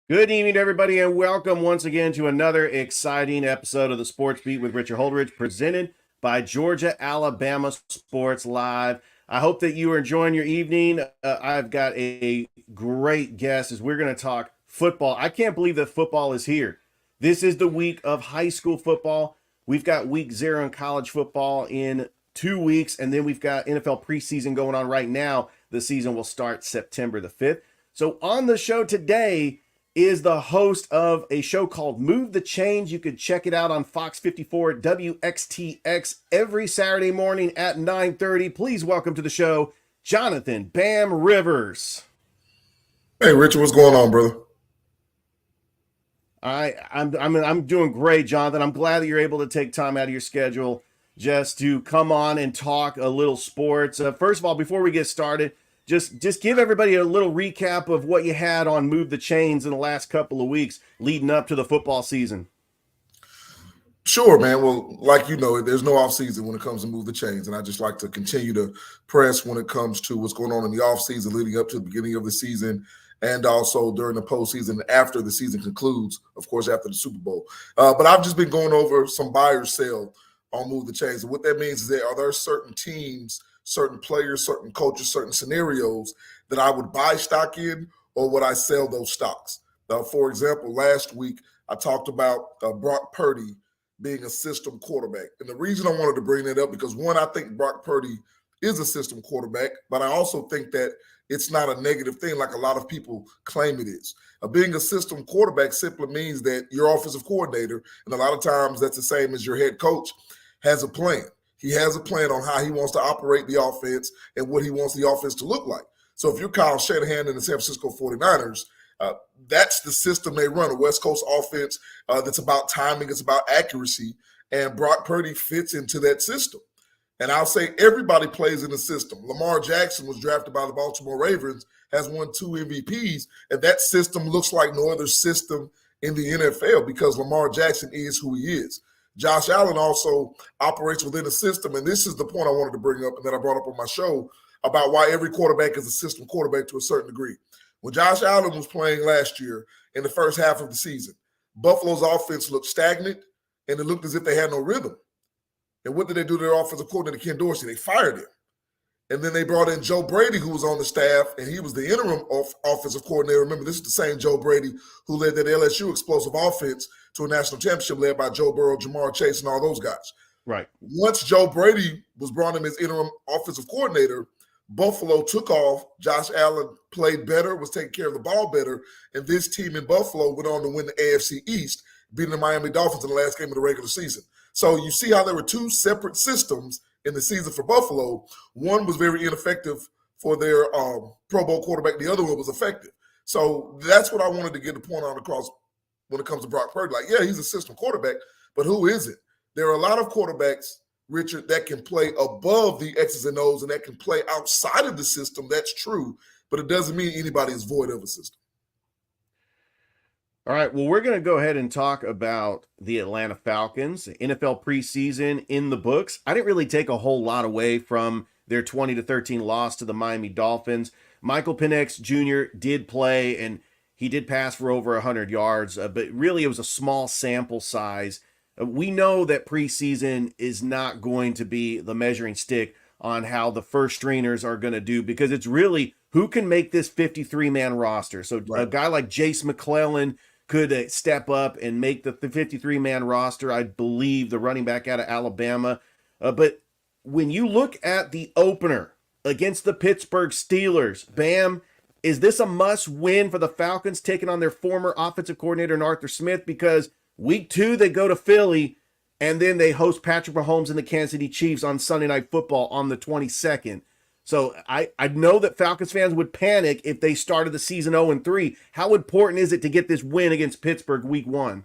Good evening, everybody, and welcome once again to another exciting episode of the Sports Beat with Richard Holdridge, presented by Georgia Alabama Sports Live. I hope that you are enjoying your evening. I've got a great guest as we're going to talk football. I can't believe that football is here. This is the week of high school football. We've got week 0 in college football in 2 weeks, and then we've got NFL preseason going on right now. The season will start September the 5th. So on the show today is the host of a show called Move the Chains. You could check it out on Fox 54 WXTX every Saturday morning at 9:30. Please welcome to the show, Jonathan Bam Rivers. Hey, Richard, what's going on, brother? I'm doing great, Jonathan. I'm glad that you're able to take time out of your schedule just to come on and talk a little sports. First of all, before we get started, Just give everybody a little recap of what you had on Move the Chains in the last couple of weeks leading up to the football season. Sure, man. Well, like you know, there's no off season when it comes to Move the Chains, and I just like to continue to press when it comes to what's going on in the off season leading up to the beginning of the season, and also during the postseason after the season concludes, of course, after the Super Bowl. But I've just been going over some buy or sell on Move the Chains, and what that means is that are there certain teams, certain players, certain coaches, certain scenarios that I would buy stock in, or would I sell those stocks? For example, last week I talked about Brock Purdy being a system quarterback. And the reason I wanted to bring that up, because one, I think Brock Purdy is a system quarterback, but I also think that it's not a negative thing like a lot of people claim it is. Being a system quarterback simply means that your offensive coordinator, and a lot of times that's the same as your head coach, has a plan. He has a plan on how he wants to operate the offense and what he wants the offense to look like. So if you're Kyle Shanahan and the San Francisco 49ers, that's the system they run, a West Coast offense that's about timing, it's about accuracy, and Brock Purdy fits into that system. And I'll say everybody plays in the system. Lamar Jackson was drafted by the Baltimore Ravens, has won 2 MVPs, and that system looks like no other system in the NFL because Lamar Jackson is who he is. Josh Allen also operates within a system, and this is the point I wanted to bring up and that I brought up on my show about why every quarterback is a system quarterback to a certain degree. When Josh Allen was playing last year in the first half of the season, Buffalo's offense looked stagnant, and it looked as if they had no rhythm. And what did they do to their offensive coordinator, Ken Dorsey? They fired him. And then they brought in Joe Brady, who was on the staff, and he was the interim offensive coordinator. Remember, this is the same Joe Brady who led that LSU explosive offense to a national championship led by Joe Burrow, Jamar Chase, and all those guys. Right. Once Joe Brady was brought in as interim offensive coordinator, Buffalo took off. Josh Allen played better, was taking care of the ball better, and this team in Buffalo went on to win the AFC East, beating the Miami Dolphins in the last game of the regular season. So you see how there were 2 separate systems in the season for Buffalo. One was very ineffective for their Pro Bowl quarterback. The other one was effective. So that's what I wanted to get the point on across when it comes to Brock Purdy. Like, yeah, he's a system quarterback, but who isn't? There are a lot of quarterbacks, Richard, that can play above the X's and O's and that can play outside of the system. That's true, but it doesn't mean anybody is void of a system. All right, well, we're going to go ahead and talk about the Atlanta Falcons. NFL preseason in the books. I didn't really take a whole lot away from their 20-13 loss to the Miami Dolphins. Michael Penix Jr. did play, and he did pass for over 100 yards, but really it was a small sample size. We know that preseason is not going to be the measuring stick on how the first stringers are going to do, because it's really who can make this 53-man roster. So a guy like Jace McClellan could step up and make the 53-man roster. I believe the running back out of Alabama. But when you look at the opener against the Pittsburgh Steelers, Bam, is this a must-win for the Falcons taking on their former offensive coordinator, Arthur Smith? Because week 2, they go to Philly, and then they host Patrick Mahomes and the Kansas City Chiefs on Sunday Night Football on the 22nd. So I know that Falcons fans would panic if they started the season 0-3. How important is it to get this win against Pittsburgh week 1?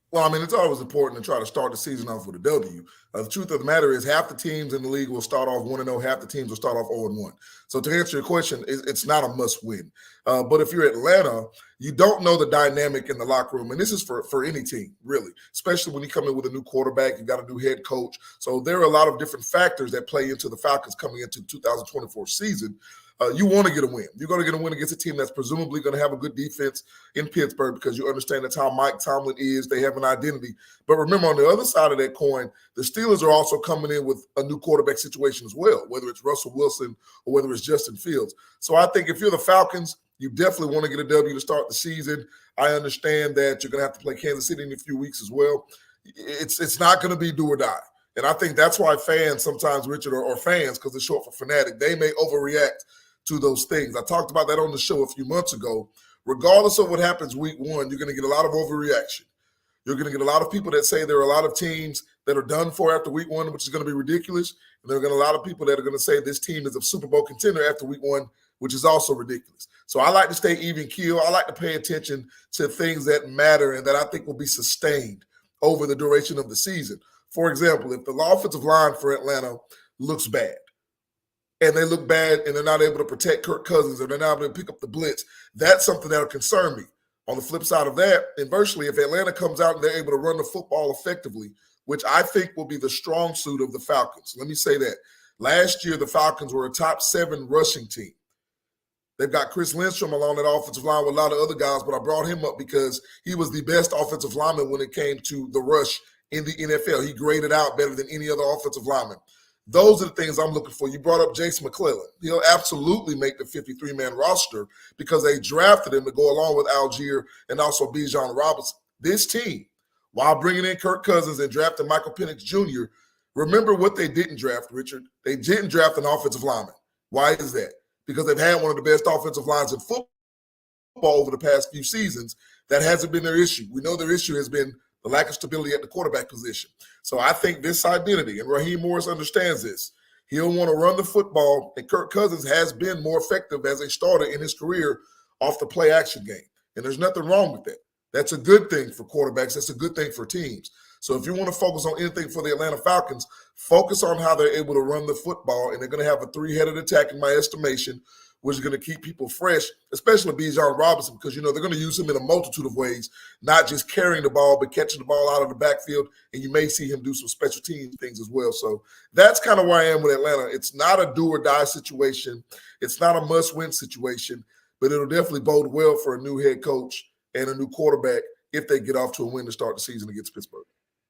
Well, I mean, it's always important to try to start the season off with a W. The truth of the matter is half the teams in the league will start off 1-0, half the teams will start off 0-1. So to answer your question, it's not a must-win. But if you're Atlanta, you don't know the dynamic in the locker room. And this is for any team, really, especially when you come in with a new quarterback, you got a new head coach. So there are a lot of different factors that play into the Falcons coming into the 2024 season. You want to get a win. You're going to get a win against a team that's presumably going to have a good defense in Pittsburgh because you understand that's how Mike Tomlin is. They have an identity. But remember, on the other side of that coin, the Steelers are also coming in with a new quarterback situation as well, whether it's Russell Wilson or whether it's Justin Fields. So I think if you're the Falcons, you definitely want to get a W to start the season. I understand that you're going to have to play Kansas City in a few weeks as well. It's not going to be do or die. And I think that's why fans sometimes, Richard, or fans, because it's short for fanatic, they may overreact to those things. I talked about that on the show a few months ago. Regardless of what happens week 1, you're going to get a lot of overreaction. You're going to get a lot of people that say there are a lot of teams that are done for after week 1, which is going to be ridiculous. And there are going to be a lot of people that are going to say this team is a Super Bowl contender after week 1, which is also ridiculous. So I like to stay even keel. I like to pay attention to things that matter and that I think will be sustained over the duration of the season. For example, if the offensive line for Atlanta looks bad, and they look bad and they're not able to protect Kirk Cousins or they're not able to pick up the blitz, that's something that'll concern me. On the flip side of that, inversely, if Atlanta comes out and they're able to run the football effectively, which I think will be the strong suit of the Falcons. Let me say that. Last year, the Falcons were a top 7 rushing team. They've got Chris Lindstrom along that offensive line with a lot of other guys, but I brought him up because he was the best offensive lineman when it came to the rush in the NFL. He graded out better than any other offensive lineman. Those are the things I'm looking for. You brought up Jace McClellan. He'll absolutely make the 53-man roster because they drafted him to go along with Algier and also Bijan Robinson. This team, while bringing in Kirk Cousins and drafting Michael Penix Jr., remember what they didn't draft, Richard. They didn't draft an offensive lineman. Why is that? Because they've had one of the best offensive lines in football over the past few seasons. That hasn't been their issue. We know their issue has been the lack of stability at the quarterback position. So I think this identity, and Raheem Morris understands this, he'll want to run the football, and Kirk Cousins has been more effective as a starter in his career off the play-action game. And there's nothing wrong with that. That's a good thing for quarterbacks. That's a good thing for teams. So if you want to focus on anything for the Atlanta Falcons, focus on how they're able to run the football, and they're going to have a 3-headed attack in my estimation, which is going to keep people fresh, especially Bijan Robinson, because, they're going to use him in a multitude of ways, not just carrying the ball, but catching the ball out of the backfield, and you may see him do some special team things as well. So that's kind of where I am with Atlanta. It's not a do-or-die situation. It's not a must-win situation, but it'll definitely bode well for a new head coach and a new quarterback if they get off to a win to start the season against Pittsburgh.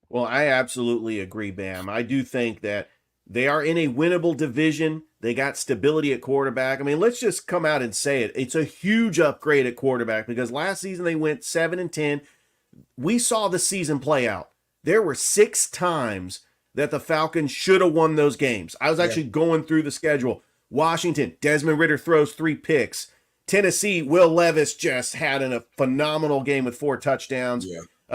Well, I absolutely agree, Bam. I do think that they are in a winnable division. They got stability at quarterback. I mean, let's just come out and say it. It's a huge upgrade at quarterback because last season they went 7-10. We saw the season play out. There were 6 times that the Falcons should have won those games. I was actually going through the schedule. Washington, Desmond Ridder throws 3 picks. Tennessee, Will Levis just had a phenomenal game with 4 touchdowns.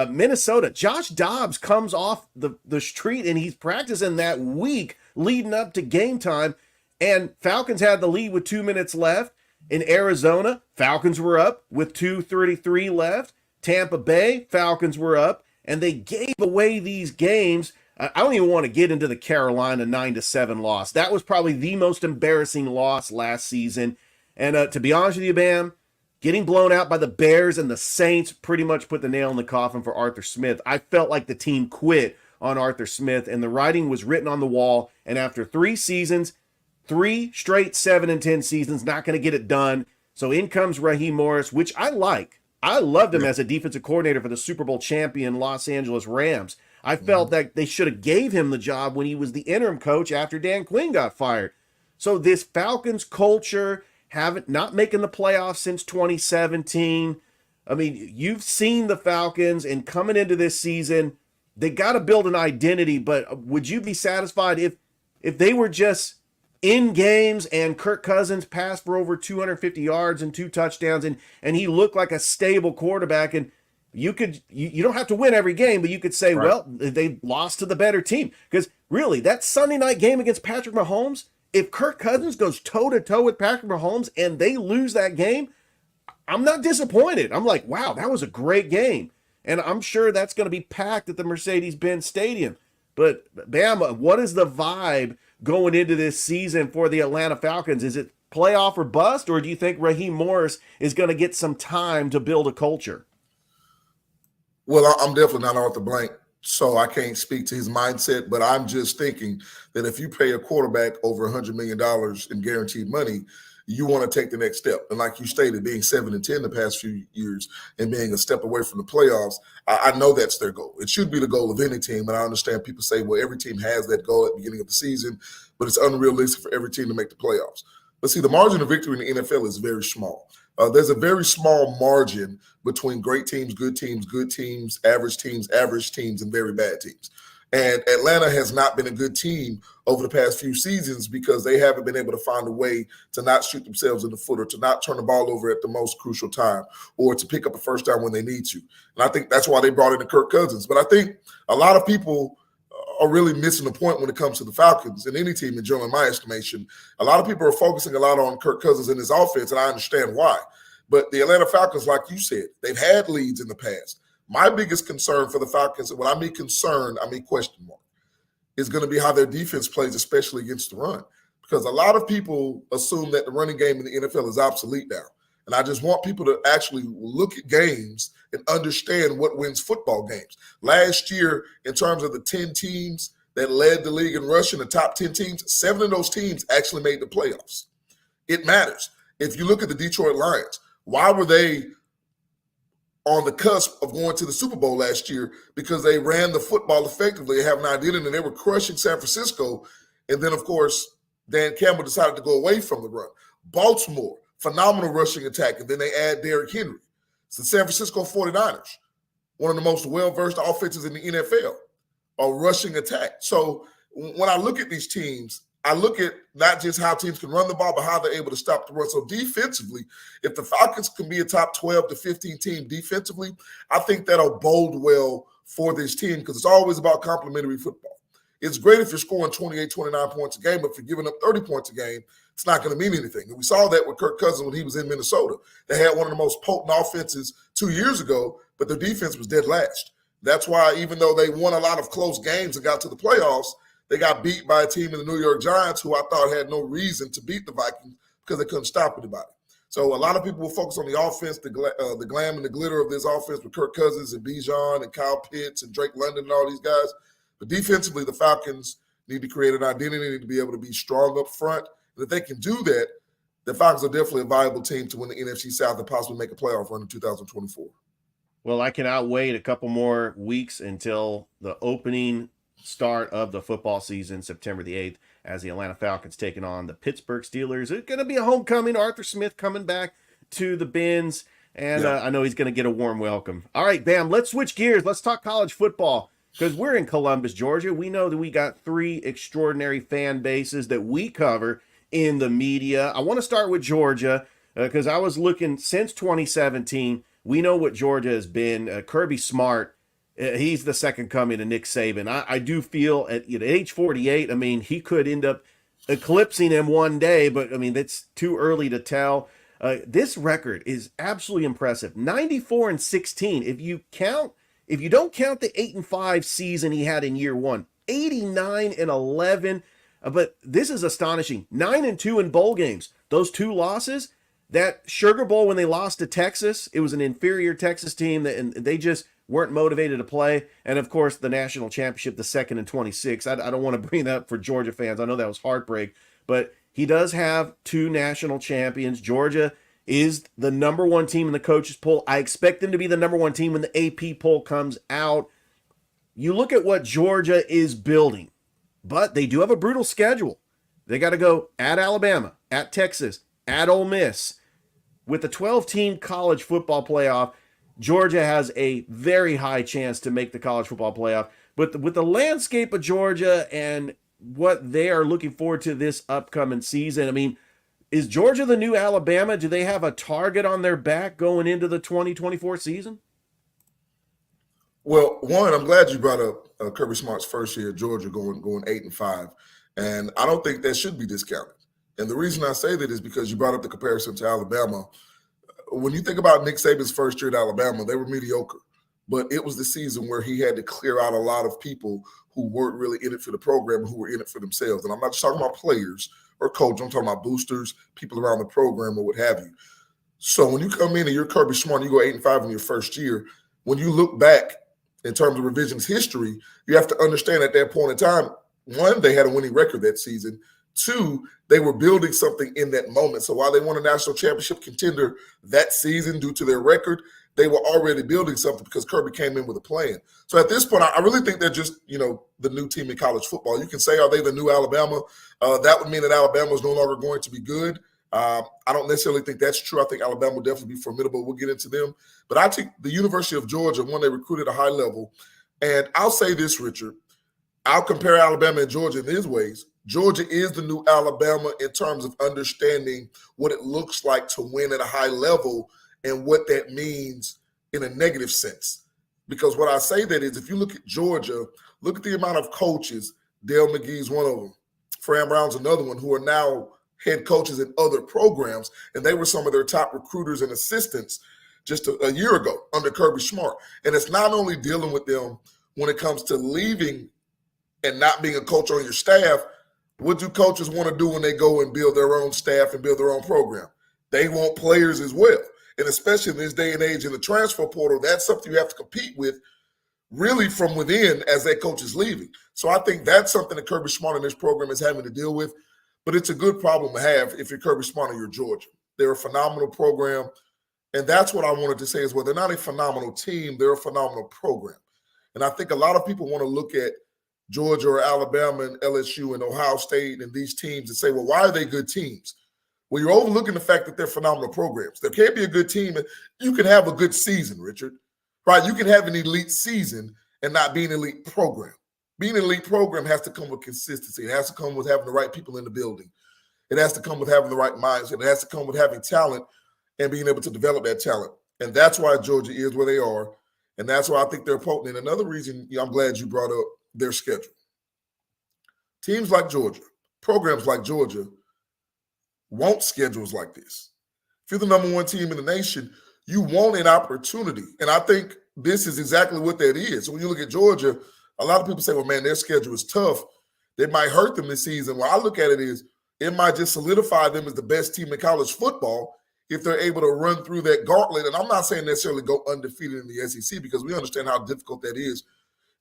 Minnesota, Josh Dobbs comes off the street and he's practicing that week leading up to game time. And Falcons had the lead with 2 minutes left. In Arizona, Falcons were up with 2:33 left. Tampa Bay, Falcons were up. And they gave away these games. I don't even want to get into the Carolina 9-7 loss. That was probably the most embarrassing loss last season. And to be honest with you, Bam, getting blown out by the Bears and the Saints pretty much put the nail in the coffin for Arthur Smith. I felt like the team quit on Arthur Smith, and the writing was written on the wall. And after 3 seasons, 3 straight 7-10 seasons, not going to get it done. So in comes Raheem Morris, which I like. I loved him as a defensive coordinator for the Super Bowl champion Los Angeles Rams. I felt that they should have gave him the job when he was the interim coach after Dan Quinn got fired. So this Falcons culture haven't not making the playoffs since 2017. I mean, you've seen the Falcons, and coming into this season, they got to build an identity. But would you be satisfied if they were just in games and Kirk Cousins passed for over 250 yards and 2 touchdowns, and he looked like a stable quarterback, and you don't have to win every game, but you could say, right, well, they lost to the better team. Because really, that Sunday night game against Patrick Mahomes, if Kirk Cousins goes toe-to-toe with Patrick Mahomes and they lose that game, I'm not disappointed. I'm like, wow, that was a great game. And I'm sure that's going to be packed at the Mercedes-Benz Stadium. But, Bama, what is the vibe going into this season for the Atlanta Falcons? Is it playoff or bust, or do you think Raheem Morris is going to get some time to build a culture? Well, I'm definitely not Arthur Blank, so I can't speak to his mindset, but I'm just thinking that if you pay a quarterback over $100 million in guaranteed money, you want to take the next step. And like you stated, being 7-10 the past few years and being a step away from the playoffs, I know that's their goal. It should be the goal of any team, and I understand people say, well, every team has that goal at the beginning of the season, but it's unrealistic for every team to make the playoffs. But see, the margin of victory in the NFL is very small. There's a very small margin between great teams, good teams, average teams, and very bad teams. And Atlanta has not been a good team over the past few seasons because they haven't been able to find a way to not shoot themselves in the foot or to not turn the ball over at the most crucial time or to pick up a first down when they need to. And I think that's why they brought in Kirk Cousins. But I think a lot of people are really missing the point when it comes to the Falcons and any team in general, in my estimation. A lot of people are focusing a lot on Kirk Cousins and his offense, and I understand why. But the Atlanta Falcons, like you said, they've had leads in the past. My biggest concern for the Falcons, and when I mean concern, I mean question mark, is going to be how their defense plays, especially against the run. Because a lot of people assume that the running game in the NFL is obsolete now. And I just want people to actually look at games and understand what wins football games. Last year, in terms of the 10 teams that led the league in rushing, the top 10 teams, 7 of those teams actually made the playoffs. It matters. If you look at the Detroit Lions, why were they on the cusp of going to the Super Bowl last year? Because they ran the football effectively. They have an identity, and they were crushing San Francisco. And then, of course, Dan Campbell decided to go away from the run. Baltimore, phenomenal rushing attack, and then they add Derrick Henry. It's the San Francisco 49ers, one of the most well-versed offenses in the NFL, a rushing attack. So when I look at these teams, I look at not just how teams can run the ball, but how they're able to stop the run. So defensively, if the Falcons can be a top 12 to 15 team defensively, I think that'll bode well for this team because it's always about complementary football. It's great if you're scoring 28, 29 points a game, but if you're giving up 30 points a game, it's not going to mean anything. And we saw that with Kirk Cousins when he was in Minnesota. They had one of the most potent offenses 2 years ago, but their defense was dead last. That's why even though they won a lot of close games and got to the playoffs, they got beat by a team in the New York Giants who I thought had no reason to beat the Vikings because they couldn't stop anybody. So a lot of people will focus on the offense, the glam and the glitter of this offense with Kirk Cousins and Bijan and Kyle Pitts and Drake London and all these guys. But defensively, the Falcons need to create an identity, need to be able to be strong up front. And if they can do that, the Falcons are definitely a viable team to win the NFC South and possibly make a playoff run in 2024. Well, I cannot wait a couple more weeks until the opening start of the football season, September the 8th, as the Atlanta Falcons taking on the Pittsburgh Steelers. It's going to be a homecoming. Arthur Smith coming back to the Benz, and I know he's going to get a warm welcome. All right, Bam, let's switch gears. Let's talk college football because we're in Columbus, Georgia. We know that we got 3 extraordinary fan bases that we cover in the media. I want to start with Georgia because I was looking since 2017. We know what Georgia has been. Kirby Smart, he's the second coming to Nick Saban. I do feel at age 48, I mean, he could end up eclipsing him one day, but I mean, that's too early to tell. This record is absolutely impressive. 94-16. If you don't count the 8-5 season he had in year 1, 89-11. But this is astonishing. 9-2 in bowl games. Those 2 losses, that Sugar Bowl when they lost to Texas, it was an inferior Texas team and they just weren't motivated to play. And of course, the national championship, the 2nd and 26. I don't want to bring that up for Georgia fans. I know that was heartbreak, but he does have 2 national champions. Georgia is the number 1 team in the coaches poll. I expect them to be the number 1 team when the AP poll comes out. You look at what Georgia is building, but they do have a brutal schedule. They got to go at Alabama, at Texas, at Ole Miss. With the 12-team college football playoff, Georgia has a very high chance to make the college football playoff. But with the landscape of Georgia and what they are looking forward to this upcoming season, I mean, is Georgia the new Alabama? Do they have a target on their back going into the 2024 season? Well, one, I'm glad you brought up Kirby Smart's first year at Georgia going 8-5, and I don't think that should be discounted. And the reason I say that is because you brought up the comparison to Alabama. When you think about Nick Saban's first year at Alabama, they were mediocre, but it was the season where he had to clear out a lot of people who weren't really in it for the program, who were in it for themselves. And I'm not just talking about players or coach. I'm talking about boosters, people around the program, or what have you. So when you come in and you're Kirby Smart, and you go 8-5 in your first year. When you look back in terms of revisionist history, you have to understand at that point in time, one, they had a winning record that season. Two, they were building something in that moment. So while they won a national championship contender that season due to their record, they were already building something because Kirby came in with a plan. So at this point, I really think they're just, the new team in college football. You can say, are they the new Alabama? That would mean that Alabama is no longer going to be good. I don't necessarily think that's true. I think Alabama will definitely be formidable. We'll get into them. But I think the University of Georgia, when they recruited a high level, and I'll say this, Richard, I'll compare Alabama and Georgia in these ways. Georgia is the new Alabama in terms of understanding what it looks like to win at a high level and what that means in a negative sense. Because what I say that is, if you look at Georgia, look at the amount of coaches. Dale McGee's one of them. Fran Brown's another one, who are now head coaches in other programs, and they were some of their top recruiters and assistants just a year ago under Kirby Smart. And it's not only dealing with them when it comes to leaving and not being a coach on your staff. What do coaches want to do when they go and build their own staff and build their own program? They want players as well. And especially in this day and age in the transfer portal, that's something you have to compete with really from within as that coach is leaving. So I think that's something that Kirby Smart in this program is having to deal with. But it's a good problem to have if you're Kirby Smart and you're Georgia. They're a phenomenal program. And that's what I wanted to say as well. They're not a phenomenal team. They're a phenomenal program. And I think a lot of people want to look at Georgia or Alabama and LSU and Ohio State and these teams and say, well, why are they good teams? Well, you're overlooking the fact that they're phenomenal programs. There can't be a good team. You can have a good season, Richard, right? You can have an elite season and not be an elite program. Being an elite program has to come with consistency. It has to come with having the right people in the building. It has to come with having the right mindset. It has to come with having talent and being able to develop that talent. And that's why Georgia is where they are. And that's why I think they're potent. And another reason, I'm glad you brought up their schedule. Teams like Georgia, programs like Georgia, want schedules like this. If you're the number one team in the nation, you want an opportunity. And I think this is exactly what that is. So when you look at Georgia, a lot of people say, well, man, their schedule is tough. They might hurt them this season. Well, I look at it as it might just solidify them as the best team in college football if they're able to run through that gauntlet. And I'm not saying necessarily go undefeated in the SEC because we understand how difficult that is.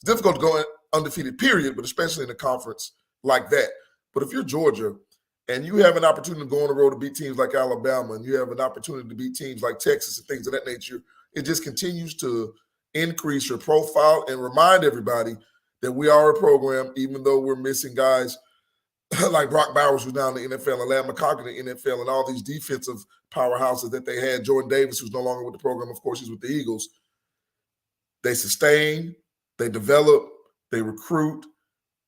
It's difficult to go undefeated, period, but especially in a conference like that. But if you're Georgia and you have an opportunity to go on the road to beat teams like Alabama and you have an opportunity to beat teams like Texas and things of that nature, it just continues to increase your profile and remind everybody that we are a program, even though we're missing guys like Brock Bowers, who's now in the NFL, and Ladd McConkey in the NFL, and all these defensive powerhouses that they had. Jordan Davis, who's no longer with the program, of course, he's with the Eagles. They sustain, they develop, they recruit,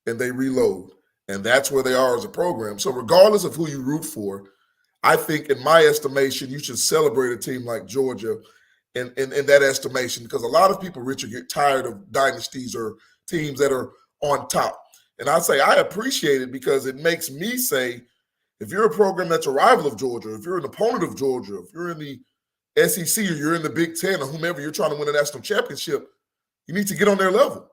and they reload. And that's where they are as a program. So regardless of who you root for, I think in my estimation, you should celebrate a team like Georgia in that estimation, because a lot of people, Richard, get tired of dynasties or teams that are on top. And I say I appreciate it because it makes me say, if you're a program that's a rival of Georgia, if you're an opponent of Georgia, if you're in the SEC or you're in the Big Ten or whomever you're trying to win a national championship, you need to get on their level.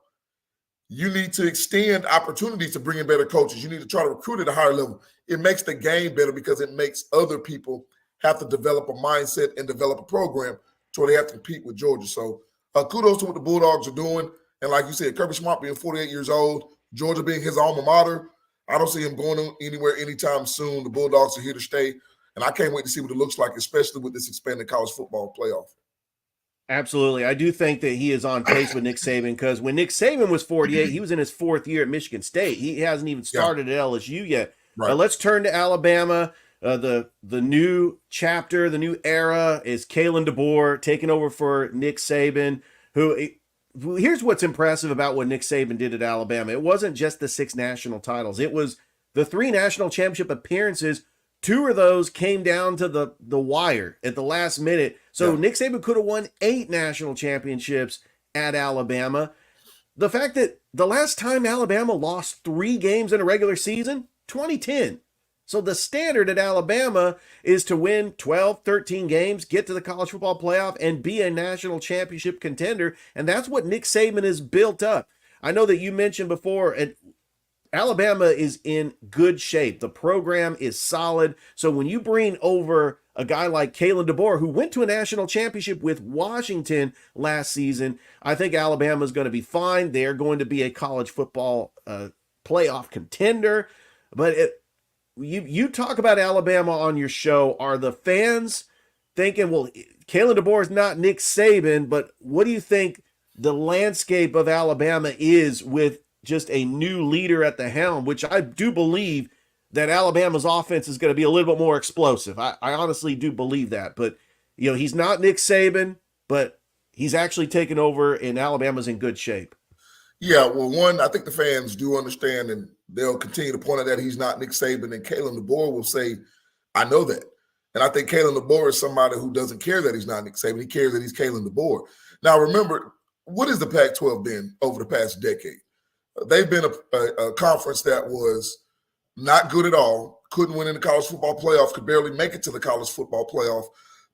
You need to extend opportunities to bring in better coaches. You need to try to recruit at a higher level. It makes the game better because it makes other people have to develop a mindset and develop a program to where they have to compete with Georgia. So kudos to what the Bulldogs are doing. And like you said, Kirby Smart being 48 years old, Georgia being his alma mater, I don't see him going anywhere anytime soon. The Bulldogs are here to stay. And I can't wait to see what it looks like, especially with this expanded college football playoff. Absolutely. I do think that he is on pace with Nick Saban because when Nick Saban was 48, he was in his fourth year at Michigan State. He hasn't even started at LSU yet. Right. Now let's turn to Alabama. The new chapter, the new era is Kalen DeBoer taking over for Nick Saban, here's what's impressive about what Nick Saban did at Alabama. It wasn't just the 6 national titles. It was the 3 national championship appearances. 2 of those came down to the wire at the last minute. So Nick Saban could have won 8 national championships at Alabama. The fact that the last time Alabama lost 3 games in a regular season, 2010. So the standard at Alabama is to win 12, 13 games, get to the college football playoff, and be a national championship contender. And that's what Nick Saban has built up. I know that you mentioned before, Alabama is in good shape. The program is solid. So when you bring over a guy like Kalen DeBoer, who went to a national championship with Washington last season, I think Alabama is going to be fine. They're going to be a college football playoff contender. But you talk about Alabama on your show. Are the fans thinking, well, Kalen DeBoer is not Nick Saban, but what do you think the landscape of Alabama is with just a new leader at the helm, which I do believe that Alabama's offense is going to be a little bit more explosive. I honestly do believe that. But, he's not Nick Saban, but he's actually taken over, and Alabama's in good shape. Yeah, well, one, I think the fans do understand, and they'll continue to point out that he's not Nick Saban, and Kalen DeBoer will say, I know that. And I think Kalen DeBoer is somebody who doesn't care that he's not Nick Saban. He cares that he's Kalen DeBoer. Now, remember, what has the Pac-12 been over the past decade? They've been a conference that was not good at all, couldn't win in the college football playoff, could barely make it to the college football playoff.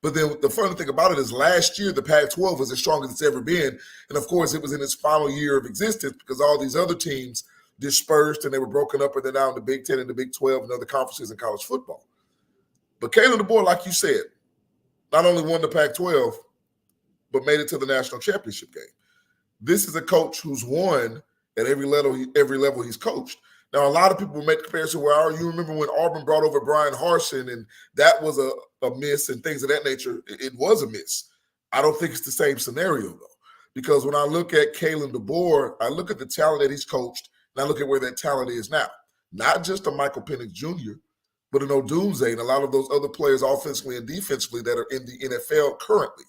But then the funny thing about it is last year, the Pac-12 was as strong as it's ever been. And, of course, it was in its final year of existence because all these other teams dispersed and they were broken up, and they're now in the Big Ten and the Big 12 and other conferences in college football. But Kalen DeBoer, like you said, not only won the Pac-12, but made it to the national championship game. This is a coach who's won at every level he's coached. Now, a lot of people make the comparison where you remember when Auburn brought over Brian Harsin, and that was a miss and things of that nature. It was a miss. I don't think it's the same scenario, though, because when I look at Kalen DeBoer, I look at the talent that he's coached, and I look at where that talent is now. Not just a Michael Penix Jr., but an Odunze and a lot of those other players offensively and defensively that are in the NFL currently.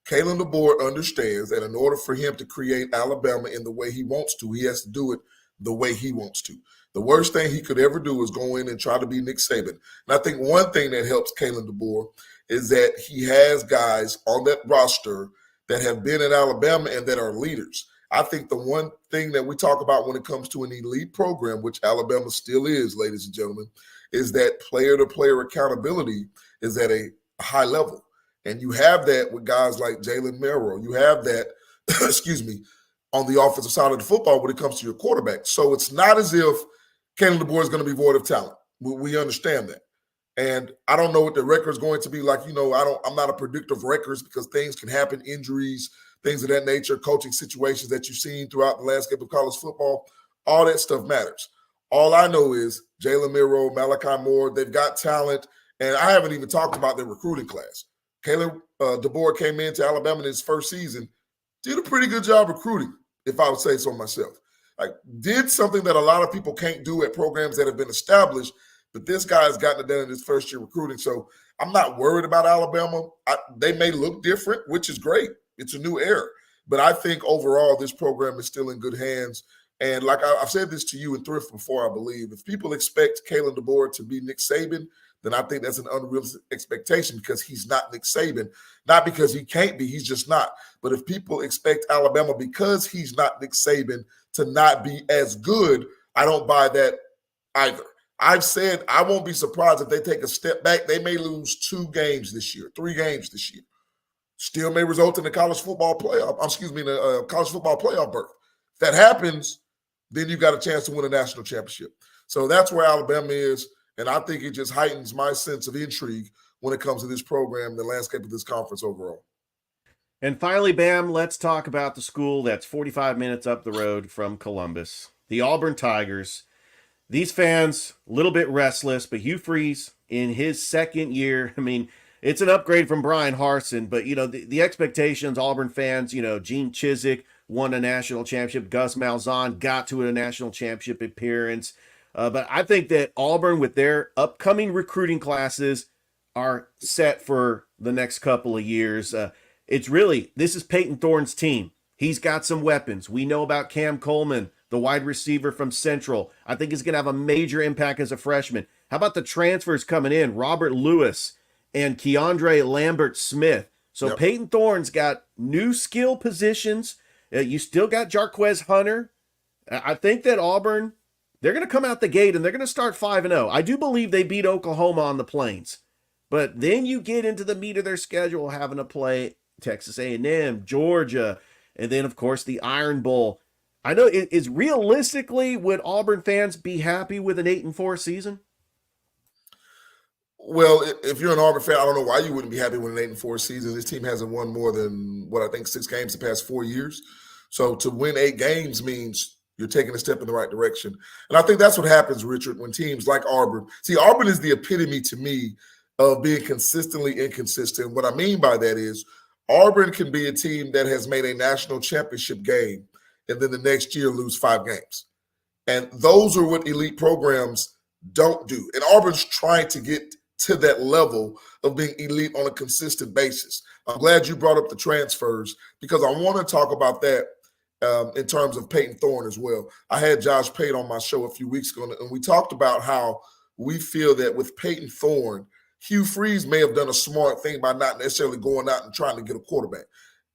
Kalen DeBoer understands that in order for him to create Alabama in the way he wants to, he has to do it the way he wants to. The worst thing he could ever do is go in and try to be Nick Saban. And I think one thing that helps Kalen DeBoer is that he has guys on that roster that have been at Alabama and that are leaders. I think the one thing that we talk about when it comes to an elite program, which Alabama still is, ladies and gentlemen, is that player-to-player accountability is at a high level. And you have that with guys like Jalen Milroe. You have that, on the offensive side of the football when it comes to your quarterback. So it's not as if Kalen DeBoer is going to be void of talent. We understand that. And I don't know what the record is going to be like. I'm not a predictor of records because things can happen, injuries, things of that nature, coaching situations that you've seen throughout the landscape of college football. All that stuff matters. All I know is Jalen Milroe, Malachi Moore, they've got talent. And I haven't even talked about their recruiting class. Kalen DeBoer came into Alabama in his first season, did a pretty good job recruiting, if I would say so myself. Did something that a lot of people can't do at programs that have been established, but this guy's gotten it done in his first year recruiting. So I'm not worried about Alabama. They may look different, which is great. It's a new era. But I think overall this program is still in good hands. And like I've said this to you and Thrift before, I believe, if people expect Kalen DeBoer to be Nick Saban, then I think that's an unrealistic expectation because he's not Nick Saban. Not because he can't be, he's just not. But if people expect Alabama because he's not Nick Saban to not be as good, I don't buy that either. I've said I won't be surprised if they take a step back. They may lose 2 games this year, 3 games this year. Still may result in the college football playoff, college football playoff berth. If that happens, then you've got a chance to win a national championship. So that's where Alabama is. And I think it just heightens my sense of intrigue when it comes to this program, the landscape of this conference overall. And finally, Bam, let's talk about the school that's 45 minutes up the road from Columbus, the Auburn Tigers. These fans, a little bit restless, but Hugh Freeze in his second year, it's an upgrade from Brian Harsin, but, the expectations, Auburn fans, Gene Chizik won a national championship. Gus Malzahn got to a national championship appearance. But I think that Auburn, with their upcoming recruiting classes, are set for the next couple of years. This is Peyton Thorne's team. He's got some weapons. We know about Cam Coleman, the wide receiver from Central. I think he's going to have a major impact as a freshman. How about the transfers coming in? Robert Lewis and Keandre Lambert Smith. So Yep. Peyton Thorne's got new skill positions. You still got Jarquez Hunter. I think that Auburn, they're going to come out the gate and they're going to start 5-0. I do believe they beat Oklahoma on the Plains. But then you get into the meat of their schedule, having to play Texas A&M, Georgia, and then, of course, the Iron Bowl. I know, is realistically, would Auburn fans be happy with an 8-4 season? Well, if you're an Auburn fan, I don't know why you wouldn't be happy with an 8-4 season. This team hasn't won more than, 6 games the past 4 years. So to win 8 games means you're taking a step in the right direction. And I think that's what happens, Richard, when teams like Auburn. See, Auburn is the epitome to me of being consistently inconsistent. What I mean by that is Auburn can be a team that has made a national championship game and then the next year lose 5 games. And those are what elite programs don't do. And Auburn's trying to get to that level of being elite on a consistent basis. I'm glad you brought up the transfers because I want to talk about that in terms of Peyton Thorne as well. I had Josh Pate on my show a few weeks ago, and we talked about how we feel that with Peyton Thorne, Hugh Freeze may have done a smart thing by not necessarily going out and trying to get a quarterback.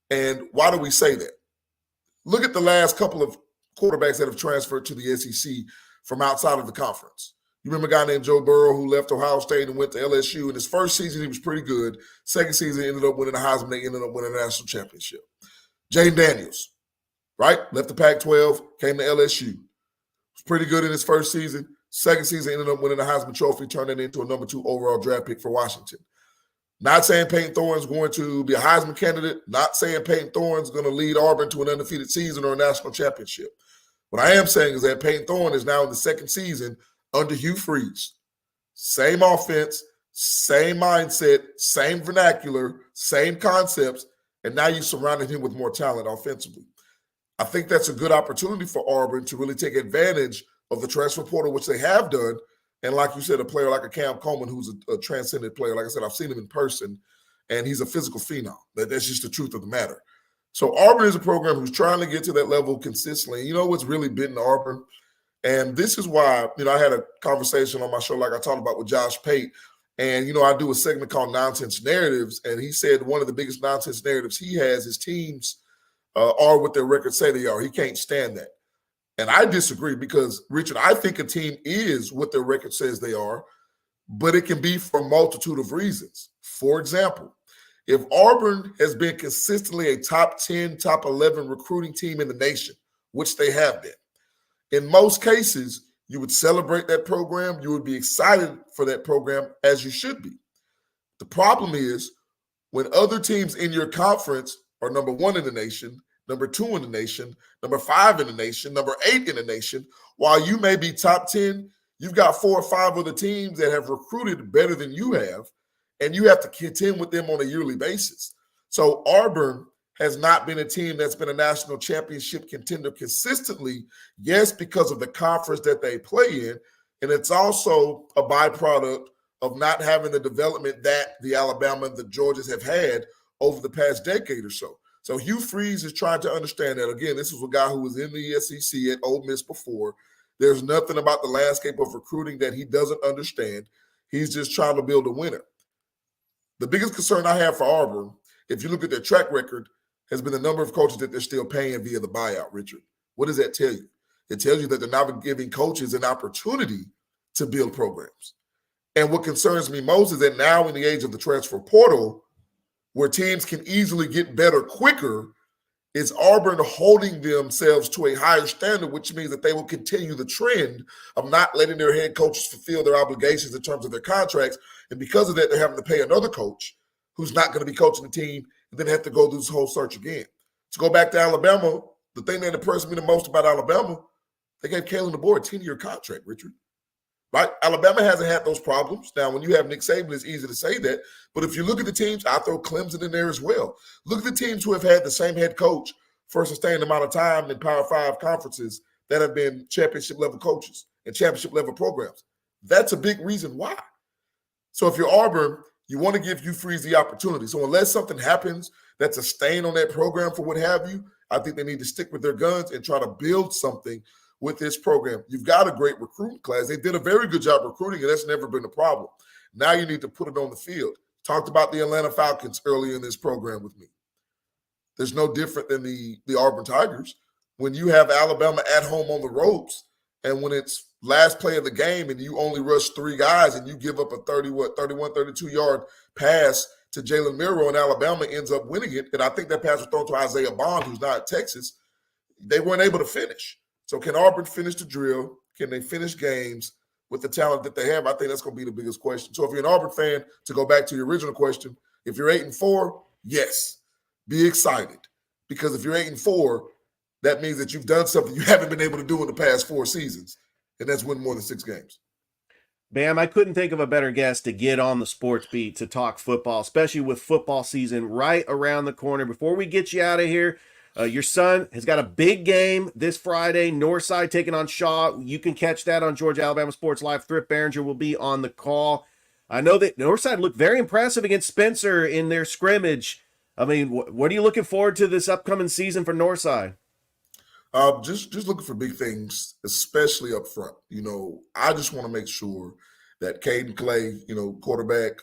And why do we say that? Look at the last couple of quarterbacks that have transferred to the SEC from outside of the conference. You remember a guy named Joe Burrow who left Ohio State and went to LSU. In his first season, he was pretty good. Second season, he ended up winning the Heisman. They ended up winning a national championship. Jane Daniels, right? Left the Pac-12, came to LSU. Was pretty good in his first season. Second season, ended up winning the Heisman Trophy, turned it into a number 2 overall draft pick for Washington. Not saying Peyton Thorne's going to be a Heisman candidate. Not saying Peyton Thorne's going to lead Auburn to an undefeated season or a national championship. What I am saying is that Peyton Thorne is now in the second season under Hugh Freeze. Same offense, same mindset, same vernacular, same concepts, and now you surrounded him with more talent offensively. I think that's a good opportunity for Auburn to really take advantage of the transfer portal, which they have done. And like you said, a player like a Cam Coleman, who's a transcendent player. Like I said, I've seen him in person, and he's a physical phenom. That's just the truth of the matter. So Auburn is a program who's trying to get to that level consistently. You know what's really bitten Auburn? And this is why, I had a conversation on my show like I talked about with Josh Pate. And, I do a segment called Nonsense Narratives. And he said one of the biggest nonsense narratives he has, his teams are what their records say they are. He can't stand that. And I disagree because, Richard, I think a team is what their record says they are, but it can be for a multitude of reasons. For example, if Auburn has been consistently a top 10, top 11 recruiting team in the nation, which they have been, in most cases, you would celebrate that program. You would be excited for that program, as you should be. The problem is when other teams in your conference are number 1 in the nation, number 2 in the nation, number 5 in the nation, number 8 in the nation, while you may be top 10, you've got 4 or 5 other teams that have recruited better than you have, and you have to contend with them on a yearly basis. So Auburn has not been a team that's been a national championship contender consistently, yes, because of the conference that they play in, and it's also a byproduct of not having the development that the Alabama and the Georgias have had over the past decade or so. So Hugh Freeze is trying to understand that. Again, this was a guy who was in the SEC at Ole Miss before. There's nothing about the landscape of recruiting that he doesn't understand. He's just trying to build a winner. The biggest concern I have for Auburn, if you look at their track record, has been the number of coaches that they're still paying via the buyout, Richard. What does that tell you? It tells you that they're not giving coaches an opportunity to build programs. And what concerns me most is that now in the age of the transfer portal, where teams can easily get better quicker, is Auburn holding themselves to a higher standard, which means that they will continue the trend of not letting their head coaches fulfill their obligations in terms of their contracts. And because of that, they're having to pay another coach who's not going to be coaching the team and then have to go through this whole search again. To go back to Alabama, the thing that impressed me the most about Alabama, they gave Kalen DeBoer a 10-year contract, Richard. Right? Alabama hasn't had those problems. Now, when you have Nick Saban, it's easy to say that. But if you look at the teams, I throw Clemson in there as well. Look at the teams who have had the same head coach for a sustained amount of time in Power 5 conferences that have been championship-level coaches. and championship level programs. That's a big reason why. So if you're Auburn, you want to give Hugh Freeze the opportunity. So unless something happens that's a stain on that program for what have you, I think they need to stick with their guns and try to build something with this program. You've got a great recruiting class. They did a very good job recruiting, and that's never been a problem. Now you need to put it on the field. Talked about the Atlanta Falcons earlier in this program with me. There's no different than the Auburn Tigers. When you have Alabama at home on the ropes, and when it's last play of the game and you only rush 3 guys and you give up a 31, 32-yard pass to Jalen Milroe and Alabama ends up winning it, and I think that pass was thrown to Isaiah Bond, who's not at Texas, they weren't able to finish. So can Auburn finish the drill? Can they finish games with the talent that they have? I think that's going to be the biggest question. So if you're an Auburn fan, to go back to your original question, if you're 8-4, yes, be excited. Because if you're 8-4, that means that you've done something you haven't been able to do in the past 4 seasons, and that's win more than 6 games. Bam, I couldn't think of a better guest to get on the sports beat to talk football, especially with football season right around the corner. Before we get you out of here, your son has got a big game this Friday, Northside taking on Shaw. You can catch that on Georgia Alabama Sports Live. Thrift Behringer will be on the call. I know that Northside looked very impressive against Spencer in their scrimmage. I mean, what are you looking forward to this upcoming season for Northside? Just looking for big things, especially up front. I just want to make sure that Caden Clay, quarterback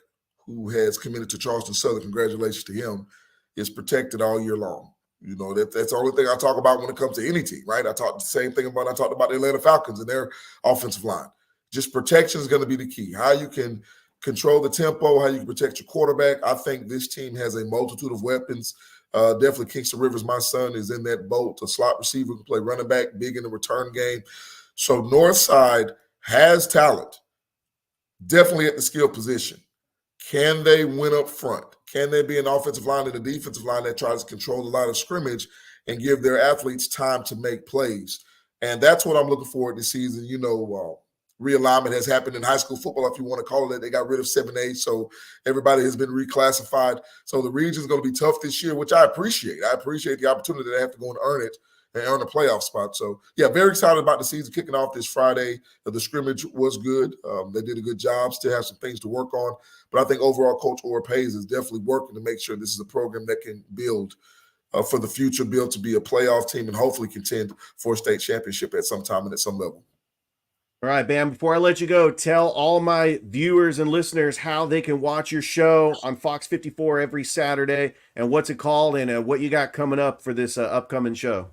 who has committed to Charleston Southern, congratulations to him, is protected all year long. That's the only thing I talk about when it comes to any team, right? I talked the Atlanta Falcons and their offensive line. Just protection is going to be the key. How you can control the tempo, how you can protect your quarterback. I think this team has a multitude of weapons. Definitely Kingston Rivers, my son, is in that boat. A slot receiver can play running back, big in the return game. So Northside has talent, definitely at the skill position. Can they win up front? Can they be an offensive line and a defensive line that tries to control the line of scrimmage and give their athletes time to make plays? And that's what I'm looking for this season. Realignment has happened in high school football, if you want to call it that. They got rid of 7A, so everybody has been reclassified. So the region is going to be tough this year, which I appreciate. I appreciate the opportunity that I have to go and earn it and earn a playoff spot. So, yeah, very excited about the season kicking off this Friday. The scrimmage was good. They did a good job. Still have some things to work on. But I think overall Coach Orr Pays is definitely working to make sure this is a program that can build for the future, build to be a playoff team, and hopefully contend for a state championship at some time and at some level. All right, Bam, before I let you go, tell all my viewers and listeners how they can watch your show on Fox 54 every Saturday and what's it called and what you got coming up for this upcoming show.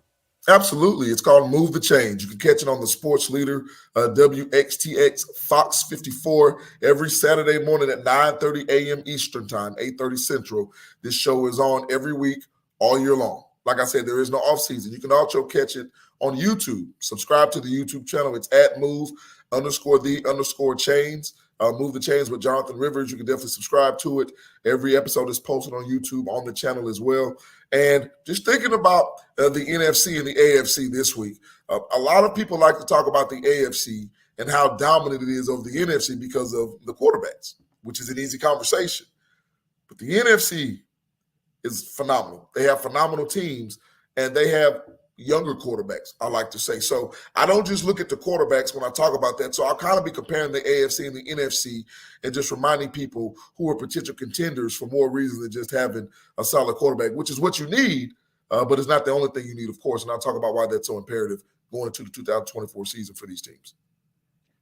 Absolutely. It's called Move the Change. You can catch it on the Sports Leader, WXTX Fox 54 every Saturday morning at 9:30 a.m. Eastern Time, 8:30 Central. This show is on every week, all year long. Like I said, there is no off season. You can also catch it on YouTube. Subscribe to the YouTube channel. It's at Move_the_Chains. Move the Chains with Jonathan Rivers. You can definitely subscribe to it. Every episode is posted on YouTube on the channel as well. And just thinking about the NFC and the AFC this week, a lot of people like to talk about the AFC and how dominant it is over the NFC because of the quarterbacks, which is an easy conversation. But the NFC is phenomenal. They have phenomenal teams, and they have younger quarterbacks, I like to say. So I don't just look at the quarterbacks when I talk about that. So I'll kind of be comparing the AFC and the NFC and just reminding people who are potential contenders for more reasons than just having a solid quarterback, which is what you need, but it's not the only thing you need, of course. And I'll talk about why that's so imperative going into the 2024 season for these teams.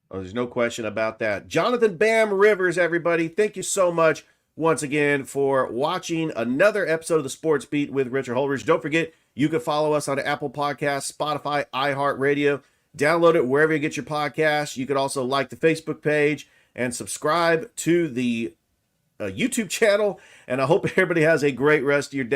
Oh, there's no question about that. Jonathan Bam Rivers, everybody, thank you so much once again for watching another episode of the Sports Beat with Richard Holdridge. Don't forget, you can follow us on Apple Podcasts, Spotify, iHeartRadio. Download it wherever you get your podcasts. You can also like the Facebook page and subscribe to the YouTube channel. And I hope everybody has a great rest of your day.